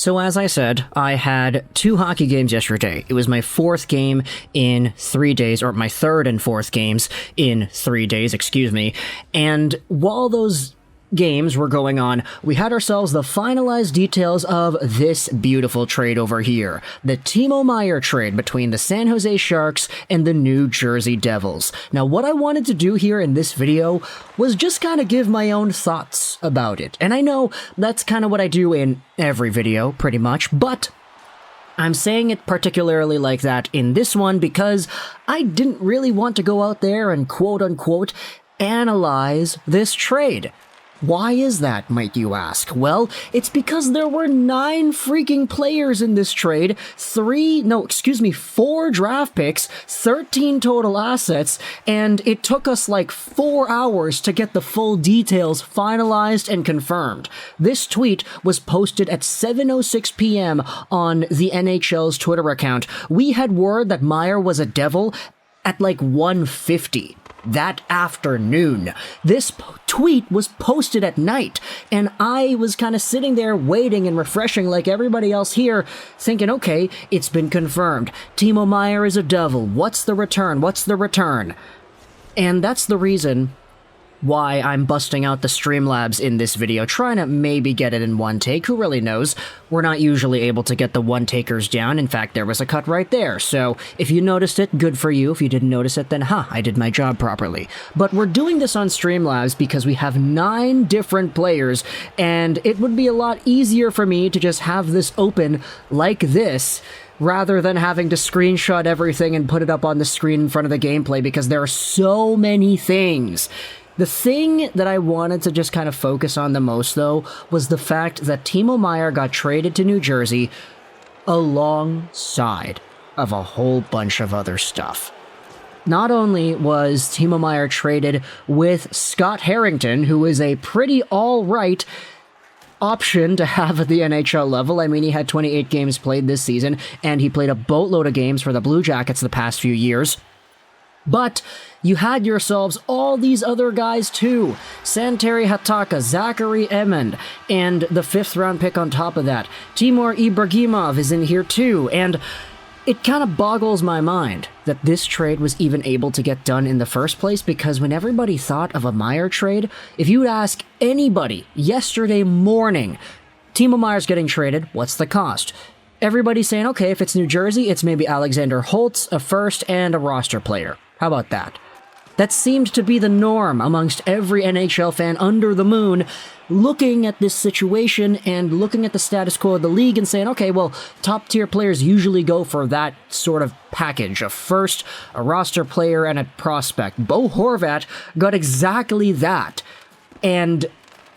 So as I said, I had 2 hockey games yesterday. It was my 4th game in 3 days, or my 3rd and 4th games in 3 days, excuse me. And while those games were going on, we had ourselves the finalized details of this beautiful trade over here. The Timo Meier trade between the San Jose Sharks and the New Jersey Devils. Now, what I wanted to do here in this video was just kind of give my own thoughts about it. And I know that's kind of what I do in every video, pretty much, but I'm saying it particularly like that in this one because I didn't really want to go out there and quote-unquote analyze this trade. Why is that, might you ask? Well, it's because there were 9 freaking players in this trade, 4 draft picks, 13 total assets, and it took us like 4 hours to get the full details finalized and confirmed. This tweet was posted at 7:06 p.m. on the NHL's Twitter account. We had word that Meier was a Devil at like 1:50. That afternoon. This tweet was posted at night, and I was kind of sitting there waiting and refreshing like everybody else here, thinking, okay, it's been confirmed. Timo Meier is a Devil. What's the return? What's the return? And that's the reason why I'm busting out the Streamlabs in this video, trying to maybe get it in one take. Who really knows? We're not usually able to get the one-takers down. In fact, there was a cut right there. So if you noticed it, good for you. If you didn't notice it, then I did my job properly. But we're doing this on Streamlabs because we have 9 different players, and it would be a lot easier for me to just have this open like this, rather than having to screenshot everything and put it up on the screen in front of the gameplay, because there are so many things. The thing that I wanted to just kind of focus on the most, though, was the fact that Timo Meier got traded to New Jersey alongside of a whole bunch of other stuff. Not only was Timo Meier traded with Scott Harrington, who is a pretty all-right option to have at the NHL level. I mean, he had 28 games played this season, and he played a boatload of games for the Blue Jackets the past few years. But you had yourselves all these other guys too. Santeri Hatakka, Zachary Emond, and the 5th round pick on top of that. Timur Ibragimov is in here too, and it kind of boggles my mind that this trade was even able to get done in the first place, because when everybody thought of a Meier trade, if you would ask anybody yesterday morning, Timo Meier's getting traded, what's the cost? Everybody's saying, okay, if it's New Jersey, it's maybe Alexander Holtz, a first, and a roster player. How about that? That seemed to be the norm amongst every NHL fan under the moon, looking at this situation and looking at the status quo of the league and saying, okay, well, top-tier players usually go for that sort of package, a first, a roster player, and a prospect. Bo Horvat got exactly that. And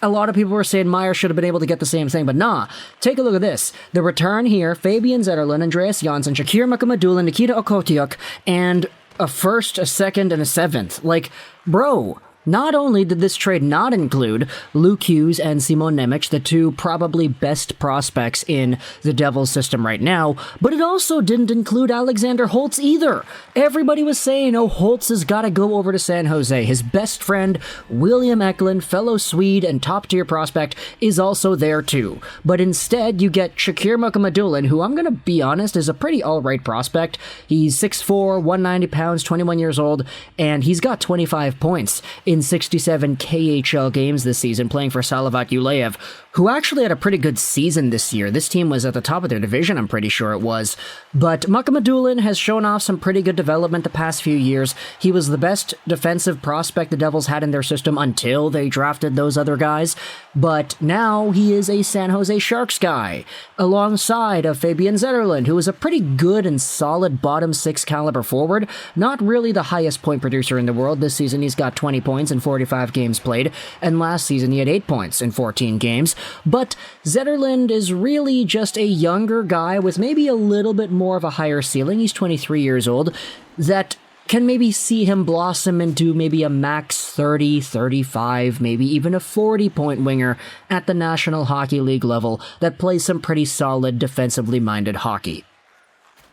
a lot of people were saying Meier should have been able to get the same thing, but nah. Take a look at this. The return here, Fabian Zetterlund, Andreas Johnsson, Shakir Mukhamadullin, Nikita Ohotiuk, and a first, a second, and a 7th. Like, bro, not only did this trade not include Luke Hughes and Simon Nemec, the 2 probably best prospects in the Devils system right now, but it also didn't include Alexander Holtz either. Everybody was saying, oh, Holtz has got to go over to San Jose. His best friend, William Eklund, fellow Swede and top-tier prospect, is also there too. But instead, you get Shakir Mukhamadullin, who I'm going to be honest is a pretty all-right prospect. He's 6'4", 190 pounds, 21 years old, and he's got 25 points in 67 KHL games this season, playing for Salavat Yuleev, who actually had a pretty good season this year. This team was at the top of their division, I'm pretty sure it was. But Mukhamadullin has shown off some pretty good development the past few years. He was the best defensive prospect the Devils had in their system until they drafted those other guys. But now he is a San Jose Sharks guy, alongside of Fabian Zetterlund, who is a pretty good and solid bottom 6 caliber forward. Not really the highest point producer in the world. This season he's got 20 points in 45 games played, and last season he had 8 points in 14 games. But Zetterlund is really just a younger guy with maybe a little bit more of a higher ceiling. He's 23 years old, that can maybe see him blossom into maybe a max 30, 35, maybe even a 40-point winger at the National Hockey League level that plays some pretty solid defensively minded hockey.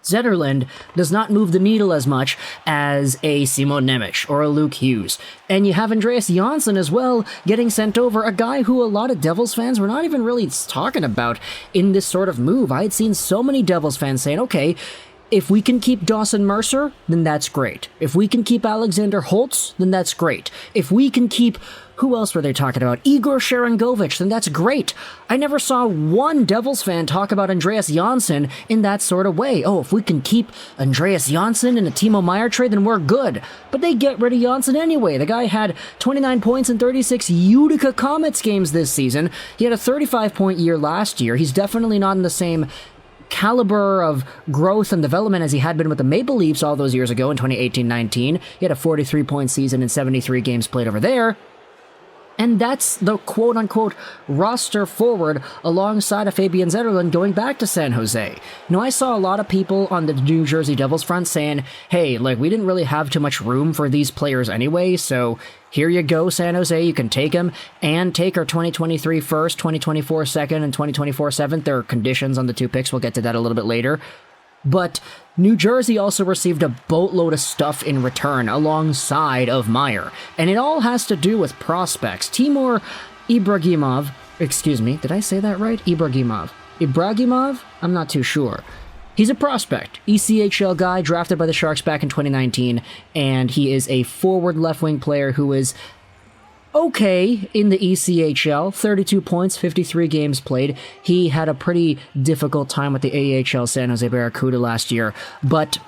Zetterlund does not move the needle as much as a Simon Nemec or a Luke Hughes. And you have Andreas Johnsson as well getting sent over, a guy who a lot of Devils fans were not even really talking about in this sort of move. I had seen so many Devils fans saying, okay, if we can keep Dawson Mercer, then that's great. If we can keep Alexander Holtz, then that's great. If we can keep, who else were they talking about? Igor Sharangovich, then that's great. I never saw one Devils fan talk about Andreas Johnsson in that sort of way. Oh, if we can keep Andreas Johnsson in a Timo Meier trade, then we're good. But they get rid of Johnsson anyway. The guy had 29 points in 36 Utica Comets games this season. He had a 35-point year last year. He's definitely not in the same caliber of growth and development as he had been with the Maple Leafs all those years ago in 2018-19. He had a 43-point season in 73 games played over there. And that's the quote-unquote roster forward alongside of Fabian Zetterlund going back to San Jose. Now, I saw a lot of people on the New Jersey Devils front saying, hey, like, we didn't really have too much room for these players anyway, so here you go, San Jose, you can take them, and take our 2023 first, 2024 second, and 2024 seventh. There are conditions on the 2 picks, we'll get to that a little bit later. But New Jersey also received a boatload of stuff in return alongside of Meier, and it all has to do with prospects. Timur Ibragimov, excuse me, did I say that right? Ibragimov? I'm not too sure. He's a prospect, ECHL guy drafted by the Sharks back in 2019, and he is a forward left-wing player who is okay in the ECHL, 32 points, 53 games played. He had a pretty difficult time with the AHL San Jose Barracuda last year, but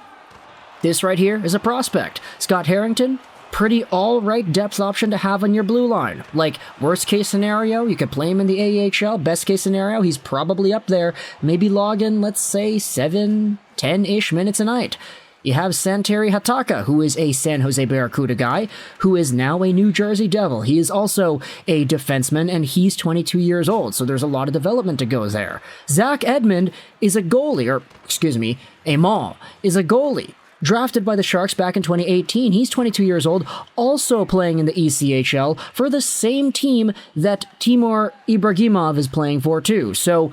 this right here is a prospect. Scott Harrington, pretty all-right depth option to have on your blue line. Like, worst case scenario, you could play him in the AHL. Best case scenario, he's probably up there. Maybe logging, let's say, 7, 10-ish minutes a night. You have Santeri Hatakka, who is a San Jose Barracuda guy, who is now a New Jersey Devil. He is also a defenseman, and he's 22 years old, so there's a lot of development to go there. Zach Emond is a goalie, or, excuse me, Emond is a goalie. Drafted by the Sharks back in 2018, he's 22 years old, also playing in the ECHL for the same team that Timur Ibragimov is playing for too. So,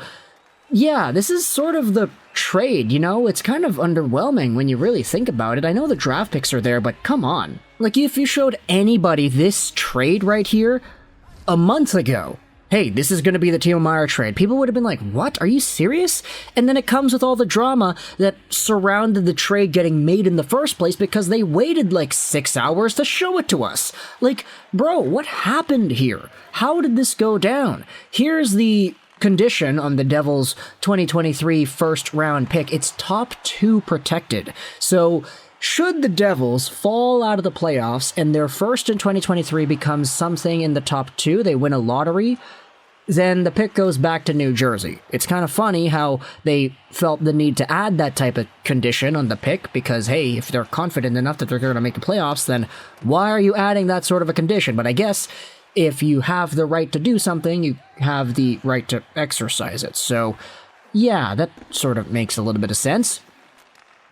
yeah, this is sort of the trade, you know? It's kind of underwhelming when you really think about it. I know the draft picks are there, but come on. Like, if you showed anybody this trade right here a month ago, hey, this is going to be the Timo Meier trade, people would have been like, what? Are you serious? And then it comes with all the drama that surrounded the trade getting made in the first place because they waited like 6 hours to show it to us. Like, bro, what happened here? How did this go down? Here's the condition on the Devils' 2023 first-round pick. It's top 2 protected. So, should the Devils fall out of the playoffs and their first in 2023 becomes something in the top 2, they win a lottery, then the pick goes back to New Jersey. It's kind of funny how they felt the need to add that type of condition on the pick because, hey, if they're confident enough that they're going to make the playoffs, then why are you adding that sort of a condition? But I guess if you have the right to do something, you have the right to exercise it. So, yeah, that sort of makes a little bit of sense.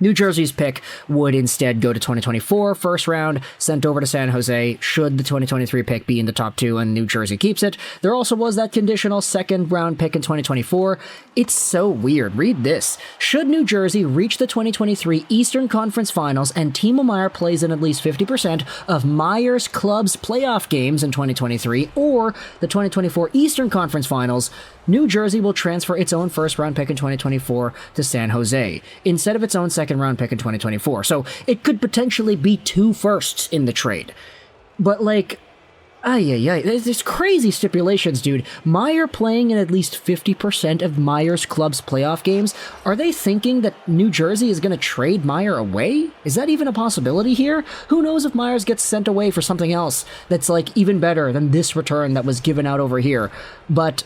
New Jersey's pick would instead go to 2024, first round, sent over to San Jose, should the 2023 pick be in the top 2 and New Jersey keeps it. There also was that conditional second round pick in 2024. It's so weird. Read this. Should New Jersey reach the 2023 Eastern Conference Finals and Timo Meier plays in at least 50% of Meier's club's playoff games in 2023 or the 2024 Eastern Conference Finals, New Jersey will transfer its own first-round pick in 2024 to San Jose, instead of its own second-round pick in 2024. So it could potentially be 2 firsts in the trade. But, like, there's crazy stipulations, dude. Meier playing in at least 50% of Meier's club's playoff games. Are they thinking that New Jersey is going to trade Meier away? Is that even a possibility here? Who knows if Meier gets sent away for something else that's, like, even better than this return that was given out over here. But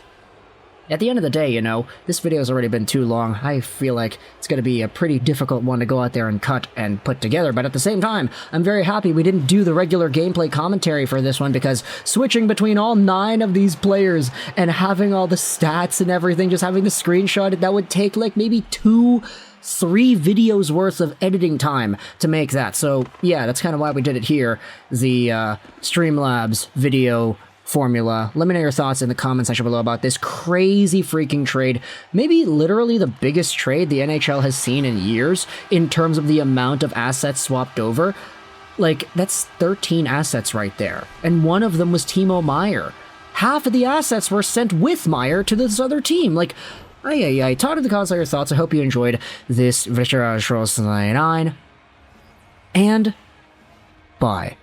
at the end of the day, you know, this video's already been too long. I feel like it's going to be a pretty difficult one to go out there and cut and put together, but at the same time, I'm very happy we didn't do the regular gameplay commentary for this one because switching between all 9 of these players and having all the stats and everything, just having the screenshot, that would take like maybe 2-3 videos worth of editing time to make that. So yeah, that's kind of why we did it here. The Streamlabs video formula. Let me know your thoughts in the comment section below about this crazy freaking trade. Maybe literally the biggest trade the NHL has seen in years in terms of the amount of assets swapped over. Like, that's 13 assets right there. And one of them was Timo Meier. Half of the assets were sent with Meier to this other team. Like, talk in the comments about your thoughts. I hope you enjoyed this Juraj 99. And bye.